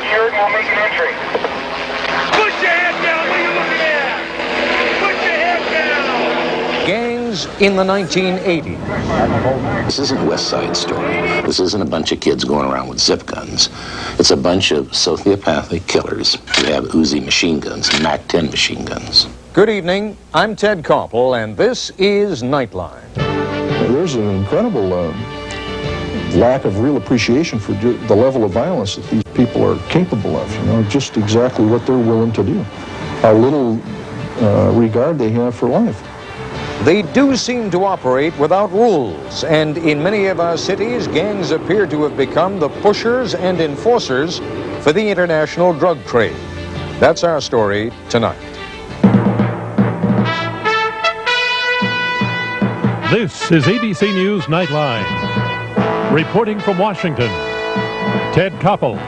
secured and we'll make an entry. Put your head down, what are you looking at? Put your head down! Gangs in the 1980s. This isn't West Side Story. This isn't a bunch of kids going around with zip guns. It's a bunch of sociopathic killers who have Uzi machine guns, MAC-10 machine guns. Good evening, I'm Ted Koppel, and this is Nightline. There's an incredible lack of real appreciation for the level of violence that these people are capable of, you know, just exactly what they're willing to do, how little regard they have for life. They do seem to operate without rules, and in many of our cities, gangs appear to have become the pushers and enforcers for the international drug trade. That's our story tonight. This is ABC News Nightline. Reporting from Washington, Ted Koppel.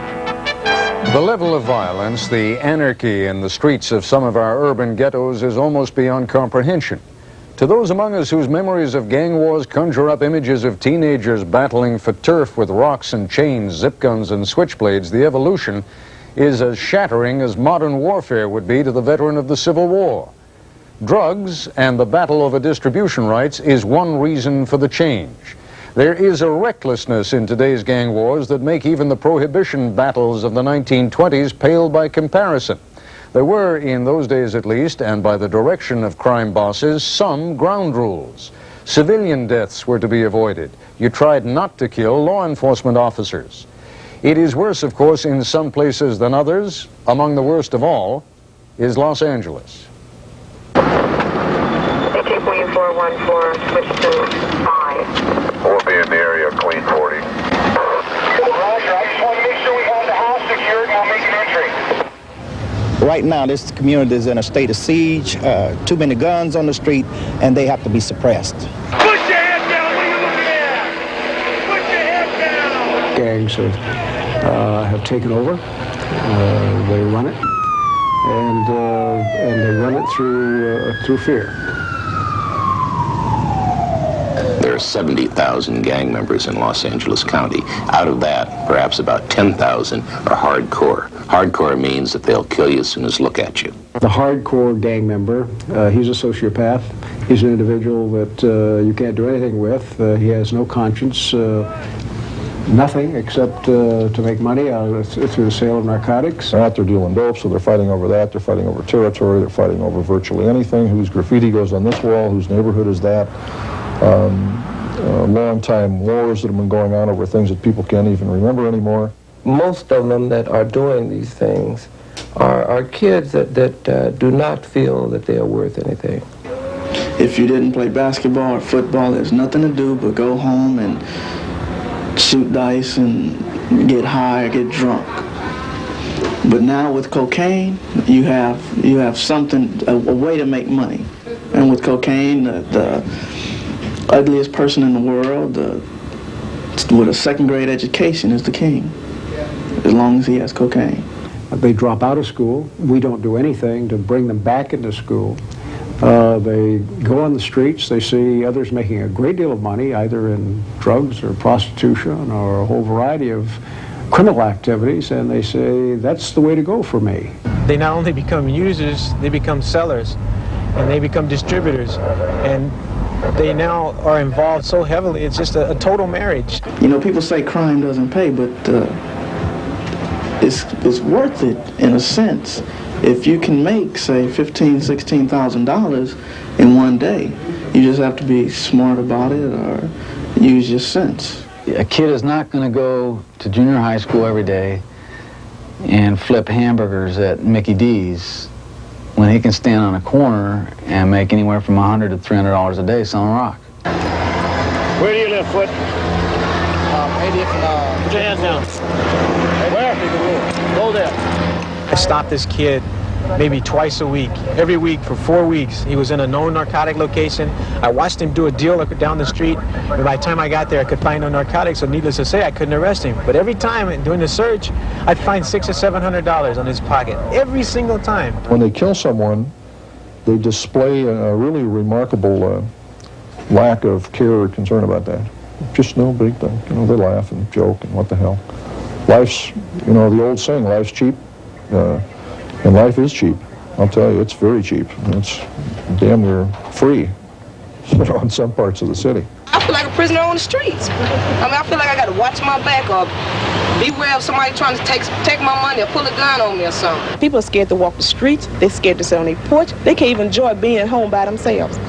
The level of violence, the anarchy in the streets of some of our urban ghettos is almost beyond comprehension. To those among us whose memories of gang wars conjure up images of teenagers battling for turf with rocks and chains, zip guns and switchblades, the evolution is as shattering as modern warfare would be to the veteran of the Civil War. Drugs and the battle over distribution rights is one reason for the change. There is a recklessness in today's gang wars that make even the prohibition battles of the 1920s pale by comparison. There were, in those days at least, and by the direction of crime bosses, some ground rules. Civilian deaths were to be avoided. You tried not to kill law enforcement officers. It is worse, of course, in some places than others. Among the worst of all is Los Angeles. AK 414, switch to 5. We'll be in the area, clean 40. Roger, I just want to make sure we have the house secured and we'll make an entry. Right now, this community is in a state of siege, too many guns on the street, and they have to be suppressed. Put your head down, what are you looking at? Put your head down! Gangs have taken over, they run it, and they run it through fear. There are 70,000 gang members in Los Angeles County. Out of that, perhaps about 10,000 are hardcore. Hardcore means that they'll kill you as soon as look at you. The hardcore gang member, he's a sociopath. He's an individual that you can't do anything with. He has no conscience, nothing except to make money through the sale of narcotics. They're out there dealing dope, so they're fighting over that. They're fighting over territory. They're fighting over virtually anything. Whose graffiti goes on this wall, whose neighborhood is that. Long-time wars that have been going on over things that people can't even remember anymore. Most of them that are doing these things are kids that do not feel that they are worth anything. If you didn't play basketball or football, there's nothing to do but go home and shoot dice and get high or get drunk. But now with cocaine, you have something, a way to make money. And with cocaine, the ugliest person in the world, with a second-grade education, is the king, as long as he has cocaine. They drop out of school. We don't do anything to bring them back into school. They go on the streets. They see others making a great deal of money, either in drugs or prostitution or a whole variety of criminal activities, and they say, that's the way to go for me. They not only become users, they become sellers, and they become distributors. And they now are involved so heavily, it's just a total marriage. You know, people say crime doesn't pay, but it's worth it in a sense. If you can make, say, $15,000, $16,000 in one day, you just have to be smart about it or use your sense. A kid is not going to go to junior high school every day and flip hamburgers at Mickey D's when he can stand on a corner and make anywhere from $100 to $300 a day selling rock. Where do you live, Foot? 80th and, put your hands down. Where? Go there. I stopped this kid maybe twice a week, every week for 4 weeks. He was in a known narcotic location. I watched him do a deal down the street, and by the time I got there, I could find no narcotics, so needless to say, I couldn't arrest him. But every time during the search, I'd find $600 or $700 on his pocket, every single time. When they kill someone, they display a really remarkable lack of care or concern about that. Just no big thing. You know, they laugh and joke and what the hell. life's, you know, the old saying, life's cheap, and life is cheap. I'll tell you, it's very cheap. It's damn near free, you know, in some parts of the city. I feel like a prisoner on the streets. I mean, I feel like I got to watch my back or beware of somebody trying to take my money or pull a gun on me or something. People are scared to walk the streets. They're scared to sit on their porch. They can't even enjoy being at home by themselves.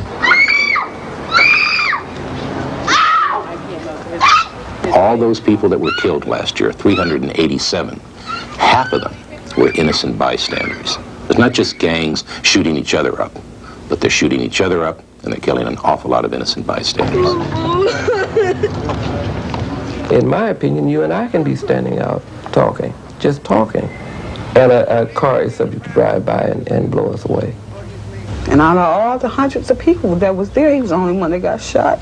All those people that were killed last year, 387, half of them were innocent bystanders. It's not just gangs shooting each other up, but they're shooting each other up and they're killing an awful lot of innocent bystanders. In my opinion, you and I can be standing out talking, just talking, and a car is subject to drive by and blow us away. And out of all the hundreds of people that was there, he was the only one that got shot.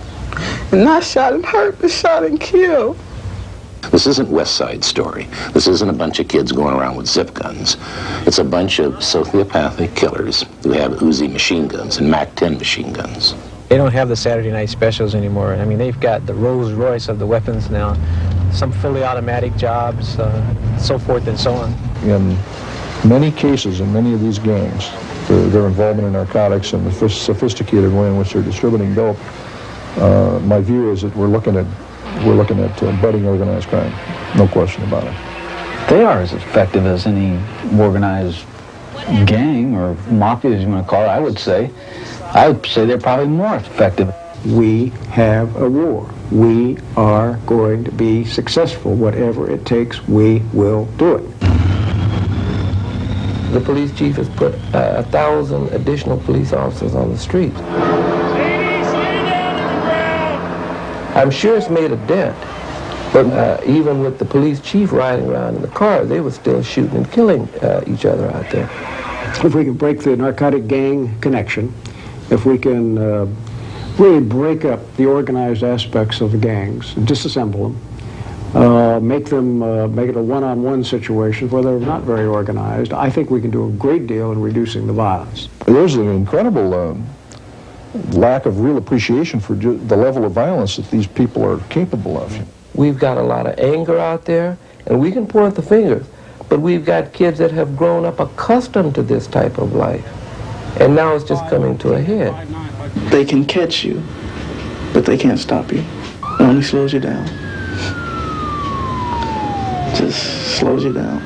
And not shot and hurt, but shot and killed. This isn't West Side Story. This isn't a bunch of kids going around with zip guns. It's a bunch of sociopathic killers who have Uzi machine guns and MAC-10 machine guns. They don't have the Saturday night specials anymore. I mean, they've got the Rolls Royce of the weapons now, some fully automatic jobs, so forth and so on. In many cases, in many of these gangs, their involvement in narcotics and the sophisticated way in which they're distributing dope, my view is that we're looking at budding organized crime, no question about it. They are as effective as any organized gang or mafia, as you want to call it, I would say. I would say they're probably more effective. We have a war. We are going to be successful. Whatever it takes, we will do it. The police chief has put 1,000 additional police officers on the street. I'm sure it's made a dent, but even with the police chief riding around in the car, they were still shooting and killing each other out there. If we can break the narcotic gang connection, if we can really break up the organized aspects of the gangs, disassemble them, make it a one-on-one situation where they're not very organized, I think we can do a great deal in reducing the violence. There's an incredible lack of real appreciation for the level of violence that these people are capable of. We've got a lot of anger out there, and we can point the fingers, but we've got kids that have grown up accustomed to this type of life, and now it's just coming to a head. They can catch you, but they can't stop you. It only slows you down. Just slows you down.